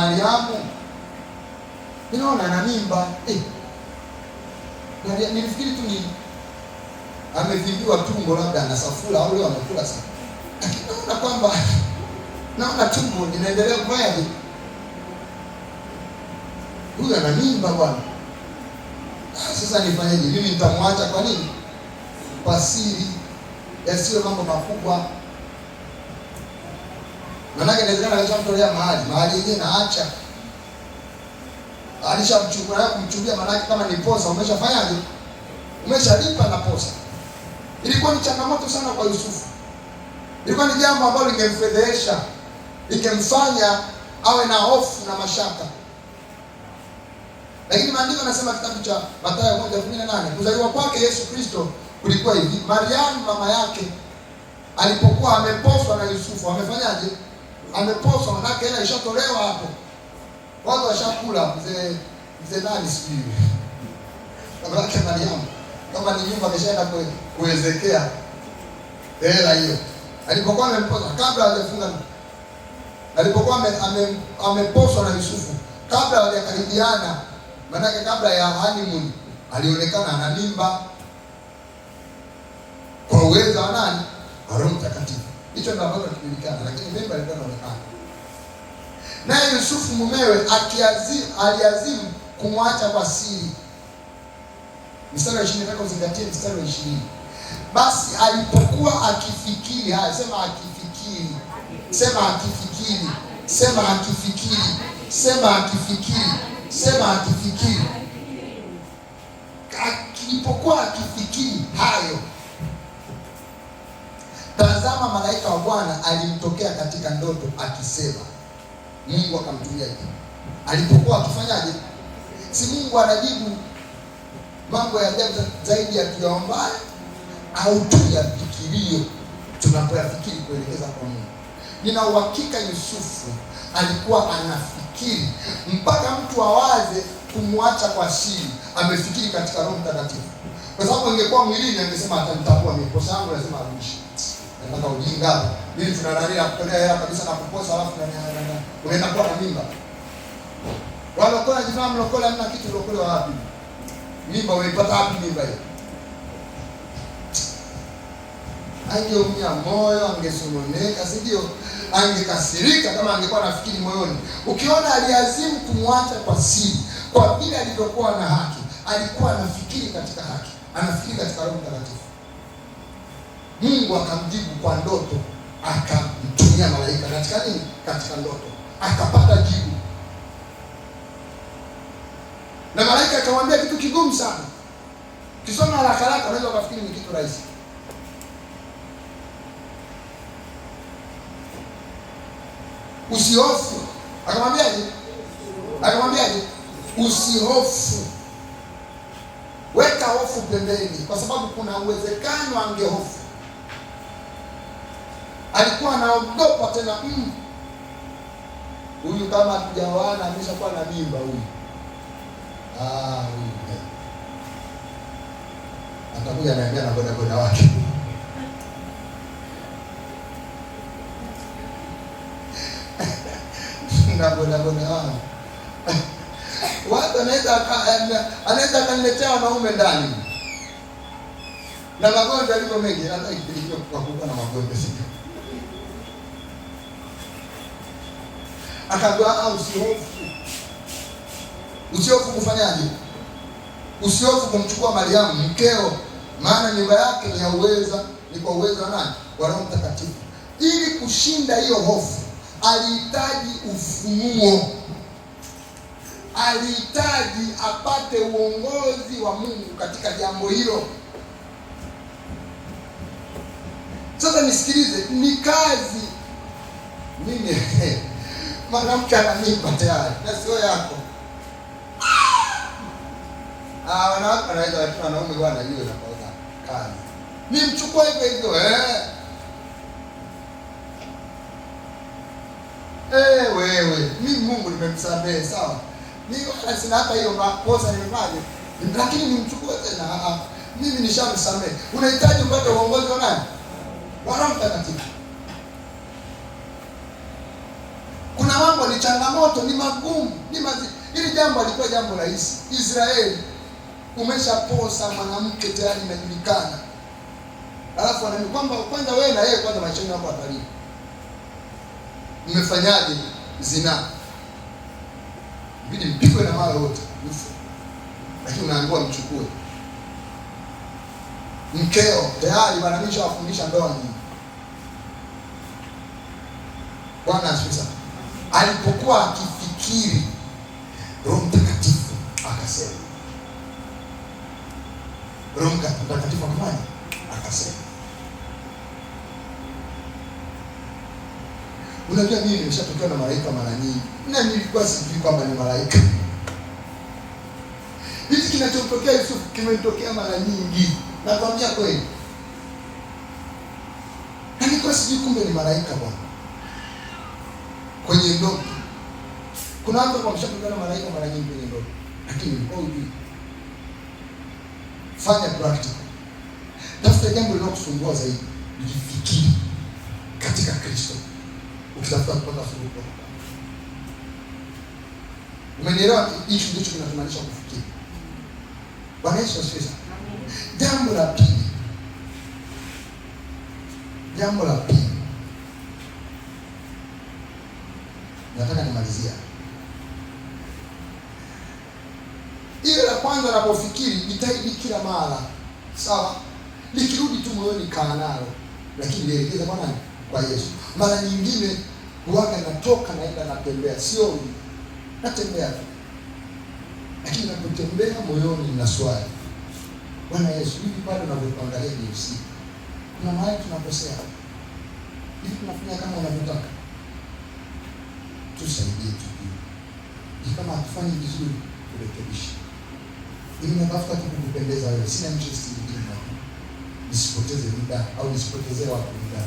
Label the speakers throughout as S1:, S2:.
S1: Mariamu ninaona ana mimba nilifikiri tu ni amevimbiwa tumbo, labda ana safura au leo amekula sana, lakini naona kwamba tumbo linaendelea kuvaje. Huyu ana mimba bwana. Sasa nifanyeje? Mimi nitamwacha kwa nini? Kwa siri, yasiwe mambo makubwa. Manake inawezekana alishamtolea mahali yenyewe naacha. Alishamchukua na kumchumbia, manake kama ni posa umeshafanyaje? Umeshalipa na posa. Ilikuwa ni changamoto sana kwa Yusufu. Ilikuwa ni jambo ambalo lingemfedhesha, lingemfanya awe na hofu na mashaka. Lakini maandiko yanasema kitabu cha Mathayo 1:18, kuzaliwa kwake Yesu Kristo kulikuwa hivi: Mariamu mama yake alipokuwa ameposwa na Yusufu, amefanyaje? Ameposwa, manake hela ishatolewa hapo. Watu washakula, mzee nani sijui. Baba yake Mariamu kama ni nyumba ameshaenda kuwezekea hela hiyo. Alipokuwa ameposwa, kabla hajafunga, alipokuwa ameposwa na Yusufu, kabla hawajakaribiana, manake kabla ya honeymoon, alionekana ana mimba kwa uwezo wa nani? Roho Mtakatifu. Hicho ndio ambacho kinajulikana, lakini mimba ilikuwa inaonekana. Naye Yusufu mumewe aliazimu kumwacha kwa siri. Mstari wa 20, nataka uzingatie mstari wa 20. Basi alipokuwa akifikiri, sema akifikiri, sema akifikiri, sema akifikiri, sema akifikiri, sema akifikiri. Alipokuwa akifikiri hayo, tazama, malaika wa Bwana alimtokea katika ndoto akisema. Mungu akamtumia hivi. Alipokuwa akifanyaje? Si Mungu anajibu mambo ya ajabu zaidi ya tuyaombayo au tuyafikirio tunapoyafikiri kuelekeza kwa Mungu. Nina uhakika Yusufu alikuwa anafikiri mpaka mtu awaze kumwacha kwa siri, amefikiri katika Roho Mtakatifu. Kwa sababu ingekuwa mwilini angesema atanitambua mimi, kosa yangu lazima arudishe. Nataka ujinga. Mimi tunalalia kutolea hela kabisa na kuposa, alafu unaenda kwa na mimba. Wale wako wanajifahamu lokole, hamna kitu lokole wapi? Mimba umeipata wapi mimba hiyo? Angeumia moyo, angesononeka, si ndio? Angekasirika kama angekuwa anafikiri moyoni. Ukiona aliazimu kumwacha kwa siri, kwa vile alivyokuwa na haki, alikuwa anafikiri katika haki, anafikiri katika Roho Mtakatifu. Mungu akamjibu kwa ndoto, akamtumia malaika katika nini? Katika ndoto. Akapata jibu. Na malaika akamwambia kitu kigumu sana. Kisoma haraka haraka unaweza kufikiri ni kitu rahisi. Usihofu. Akamwambiaje? Akamwambiaje? Usihofu. Weka hofu pembeni, kwa sababu kuna uwezekano angehofu. Alikuwa anaogopa tena, huyu kama hatujaoana ameshakuwa na mimba huyu. Huyu atakuja anaambia na bodaboda wake. Na bodaboda wao. Watu anaweza kaniletea wanaume ndani. Na magonjwa yalivyo mengi, hata ikilikuwa kwa kuwa na magonjwa sivyo. Akaambia usihofu. Usihofu kufanyaje? Usihofu kumchukua Mariamu mkeo, maana nyumba yake ni ya uweza, ni kwa uwezo wa nani? Wa Roho Mtakatifu. Ili kushinda hiyo hofu, alihitaji ufunuo. Alihitaji apate uongozi wa Mungu katika jambo hilo. Sasa nisikilize, ni kazi. Mimi mwanamke ana mimba tayari, na sio yako. Wanawake wanaweza watu wanaume bwana hiyo na kauza kazi. Mimi mchukua hivyo wewe, mimi Mungu nimemsamehe, sawa? Mimi wala sina hata hiyo makosa nimefanya. Lakini nimchukue tena, mimi nishamsamehe. Unahitaji upate uongozi wa nani? Wa Roho Mtakatifu. Kuna mambo ni changamoto, ni magumu, hili jambo alikuwa jambo rahisi. Israeli umeshaposa mwanamke tayari inajulikana. Alafu anani kwamba kwanza wewe na yeye kwanza maisha yako hatarini. Mmefanyaje zina? Ibidi mpigwe na mawe wote, ufe. Lakini unaambiwa mchukue. Mkeo tayari wanamisha wafundisha ndoa nyingi. Bwana asifiwe. Alipokuwa akifikiri, Roho Mtakatifu akasema. Roho Mtakatifu akasema. Unajua mimi nimeshatokea na malaika mara nyingi. Na nilikuwa sijui kwamba ni malaika. Hichi kinachotokea Yusufu kimetokea mara nyingi. Nakwambia kweli. Na nilikuwa sijui kumbe ni malaika bwana. Kwenye ndoto. Kuna watu wameshatokea na malaika mara nyingi kwenye ndoto. Lakini ulikuwa hujui. Fanya practical. Tafuta jambo linalokusumbua zaidi. Jifikiri katika Kristo. Ukitafuta kupata suluhu. Umenielewa? Hicho ndicho kinachomaanisha kufikiri. Bwana Yesu asifiwe. Jambo la pili. Nataka nimalizia. Ile la kwanza unapofikiri, jitahidi kila mara. Sawa? Likirudi tu moyoni kaa nalo. Lakini nielekeze Bwana kwa Yesu. Mara nyingine huaga natoka naenda natembea, sio natembea tu. Lakini napotembea moyoni nina swali. Bwana Yesu, hivi bado unavyoangalia ni usiku. Kuna mahali tunakosea. Hivi tunafanya kama unavyotaka. Tusaidie tu. Ni kama hatufanyi vizuri, turekebishe. Mimi natafuta kukupendeza wewe. Sina interest nyingine. Nisipoteze muda au nisipotezee watu muda.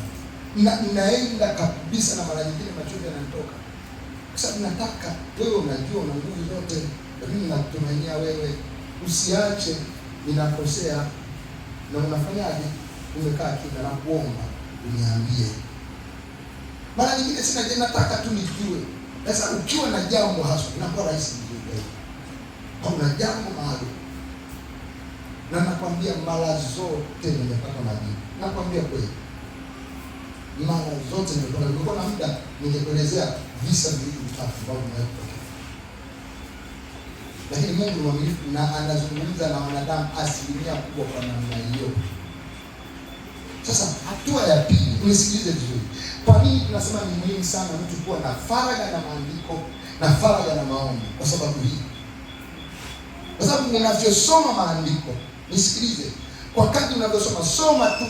S1: Ninaenda kabisa na mara nyingine machozi yananitoka. Kwa sababu nataka wewe unajua una nguvu zote, lakini nakutumainia wewe. Usiache ninakosea na unafanyaje? Umekaa kimya na kuomba uniambie. Mara nyingine sina je, nataka tu nijue. Sasa ukiwa na jambo hasa inakuwa rahisi kujua. Kuna jambo maalum. Na nakwambia mara zote nimepata majibu. Nakwambia kweli. Mara zote nimepata. Nilikuwa na muda ningekuelezea visa viwili vitatu ambavyo vimetokea. Lakini Mungu ni mwaminifu na anazungumza na wanadamu asilimia kubwa kwa namna hiyo. Sasa hatua ya pili, unisikilize vizuri. Kwa nini tunasema ni muhimu sana mtu kuwa na faragha na maandiko na faragha na maombi? Kwa sababu hii. Kwa sababu unavyosoma maandiko, nisikilize. Kwa kadri unavyosoma, soma tu.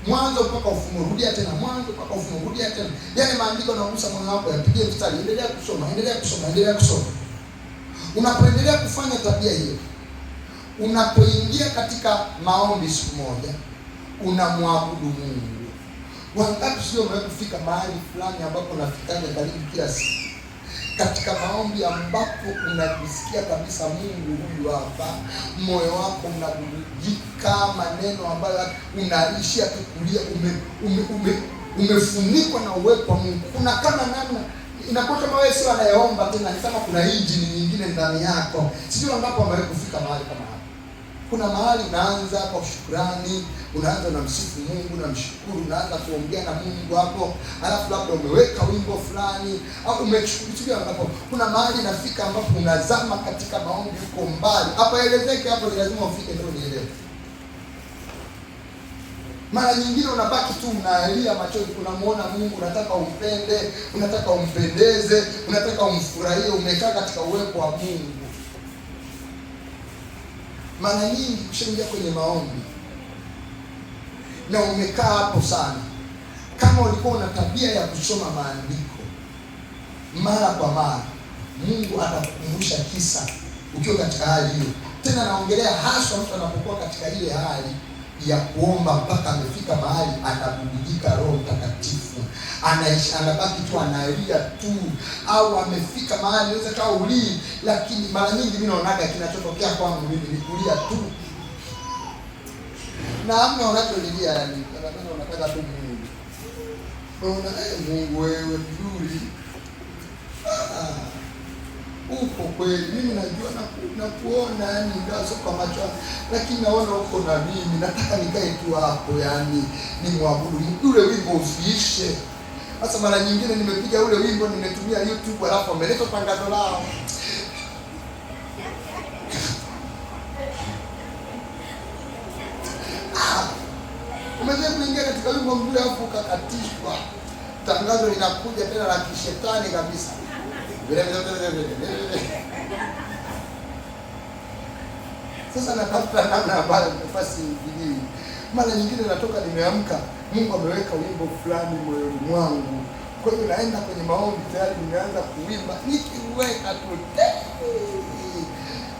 S1: Mwanzo mpaka Ufunuo, rudia tena. Mwanzo mpaka Ufunuo, rudia tena. Yale maandiko yanagusa moyo wako, yapigie mstari, endelea kusoma, endelea kusoma, endelea kusoma. Unapoendelea kufanya tabia hiyo, unapoingia katika maombi siku moja, unamwabudu Mungu. Wangapi sio umewahi kufika mahali fulani ambapo unafikaje karibu kila siku? Katika maombi ambapo unajisikia kabisa Mungu huyu hapa, moyo wako unabubujika, maneno ambayo unaishia kukulia, umefunikwa na uwepo wa Mungu. Kuna kama namna inakuwa kama wewe sio anayeomba tena, ni kama kuna injini nyingine ndani yako. Sio wangapi wamewahi kufika mahali kama hapo? Kuna mahali unaanza kwa shukrani, unaanza na msifu Mungu na mshukuru, unaanza kuongea na Mungu hapo, alafu labda umeweka wimbo fulani au umechukulia hapo. Kuna mahali nafika ambapo unazama katika maombi uko mbali. Hapa elezeke hapo, ni lazima ufike ndio nielewe. Mara nyingine unabaki tu unalia machozi, unamuona Mungu, unataka umpende, unataka umpendeze, unataka umfurahie, umekaa katika uwepo wa Mungu. Mara nyingi ukishaingia kwenye maombi na umekaa hapo sana, kama ulikuwa una tabia ya kusoma maandiko mara kwa mara, Mungu atakukumbusha kisa ukiwa katika hali hiyo. Tena naongelea hasa mtu anapokuwa katika ile hali ya kuomba mpaka amefika mahali anabubujika Roho Mtakatifu, anabaki tu analia tu, au amefika mahali anaweza kaa ulii. Lakini mara nyingi mimi naonaga kinachotokea kwangu mimi ni kulia tu, na hamna unacholilia, yani unataka tu Mungu. Mungu wewe mzuri, Upo kweli, mimi najua na kuona, yani ingawa sio kwa macho, lakini naona uko na mimi. Nataka nikae tu hapo, yani nimwabudu ule wimbo usiishe. Sasa mara nyingine nimepiga ule wimbo, nimetumia YouTube, alafu ameleta tangazo lao. Umeweza kuingia katika wimbo mzuri, alafu ukakatishwa. Tangazo linakuja tena la kishetani kabisa. Sasa natafuta namna ambayo nafasi nyingine. Mara nyingine natoka nimeamka, Mungu ameweka wimbo fulani moyoni mwangu. Kwa hiyo naenda kwenye maombi tayari nimeanza kuimba, nikiweka tu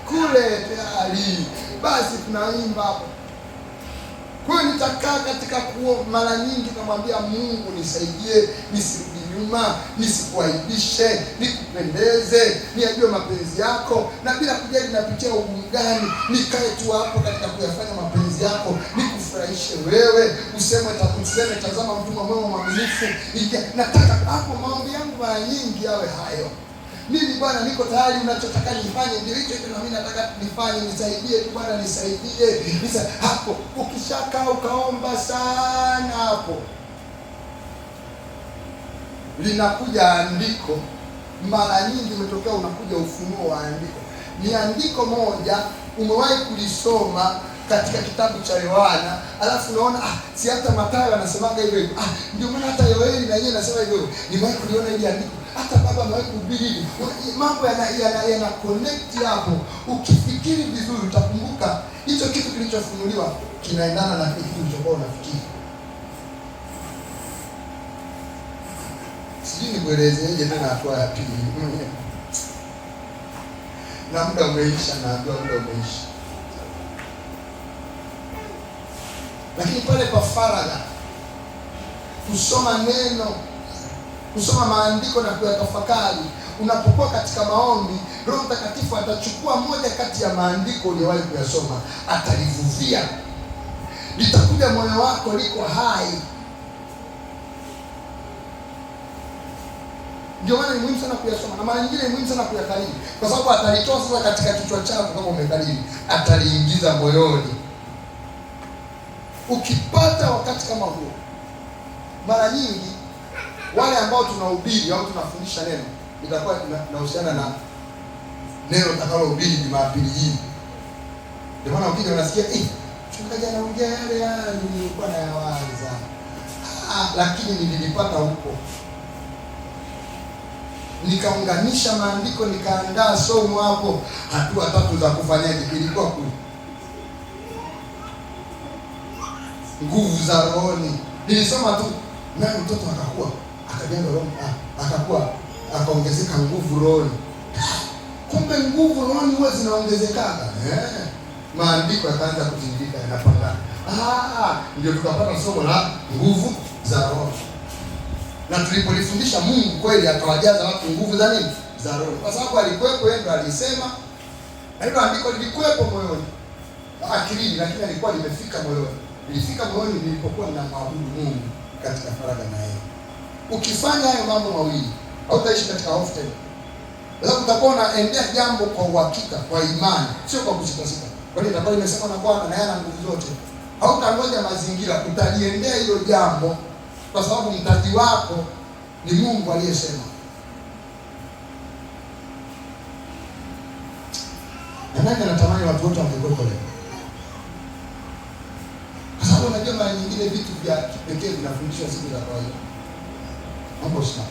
S1: kule tayari basi tunaimba hapo. Kwa hiyo nitakaa katika mara nyingi namwambia Mungu, nisaidie nisirudi nyuma, nisikuaibishe, nikupendeze, niajue mapenzi yako, na bila kujali napitia ugumu gani, nikae tu hapo katika kuyafanya mapenzi yako, nikufurahishe wewe, useme tazama mtumwa mwema mwaminifu. Nataka hapo maombi yangu mara nyingi yawe hayo. Mimi Bwana niko tayari, unachotaka nifanye ndio hicho na mimi nataka nifanye, nisaidie tu Bwana, nisaidie. Hapo ukishakaa ukaomba sana, hapo linakuja andiko. Mara nyingi umetokea unakuja ufunuo wa andiko. Ni andiko moja umewahi kulisoma katika kitabu cha Yohana, alafu unaona si hata Mathayo anasemaga hivyo hivyo. Ndio maana hata Yoeli na yeye anasema hivyo. Nimewahi kuliona ile andiko. Hata baba amewahi kuhubiri hivi. Mambo yana connect hapo. Ukifikiri vizuri utakumbuka hicho kitu kilichofunuliwa kinaendana na kitu kilichokuwa unafikiri. Sijui nikuelezeje tena hatua ya pili. Na muda umeisha, na muda umeisha. Lakini pale pa faragha, kusoma neno, kusoma maandiko na kuyatafakari. Unapokuwa katika maombi, Roho Mtakatifu atachukua moja kati ya maandiko uliyowahi kuyasoma, atalivuvia, litakuja moyo wako liko hai. Ndio maana ni muhimu sana kuyasoma, na mara nyingine ni muhimu sana kuyakariri, kwa sababu atalitoa sasa katika kichwa chako kama umekariri, ataliingiza moyoni. Ukipata wakati kama huo, mara nyingi wale ambao tunahubiri au tunafundisha neno, itakuwa inahusiana na neno utakalohubiri Jumapili hii. Ndio maana ukija unasikia mchungaji anaongea yale nilikuwa nayawaza, lakini nilipata huko, nikaunganisha maandiko, nikaandaa somo hapo, hatua 3 za kufanyaje. Ilikuwa nguvu za rohoni. Nilisoma tu na mtoto akakuwa, akajenga roho, akakuwa, akaongezeka nguvu rohoni. Kumbe nguvu rohoni huwa zinaongezeka. Maandiko yakaanza kutindika, yanapanda. Ndio tukapata somo la nguvu za roho. Na tulipolifundisha, Mungu kweli akawajaza watu nguvu za nini? Za roho. Kwa sababu alikuwepo, yeye ndo alisema. Na hilo andiko lilikuwepo moyoni, akilini, lakini alikuwa limefika moyoni. Nilifika moyoni nilipokuwa ninamwabudu Mungu katika faragha na yeye. Ukifanya hayo mambo mawili, hautaishi katika hofu tena. Lazima utakuwa unaendea jambo kwa uhakika, kwa imani, sio kwa kusitasita. Kwani itakuwa imesema na Bwana na yeye ana nguvu zote. Hautangoja mazingira, utaliendea hilo jambo kwa sababu mtaji wako ni Mungu aliyesema. Na nani anatamani watu wote wangekuwepo leo? Kwa sababu unajua mara nyingine vitu vya kipekee vinafundishwa siku za kawaida. Mambo sana.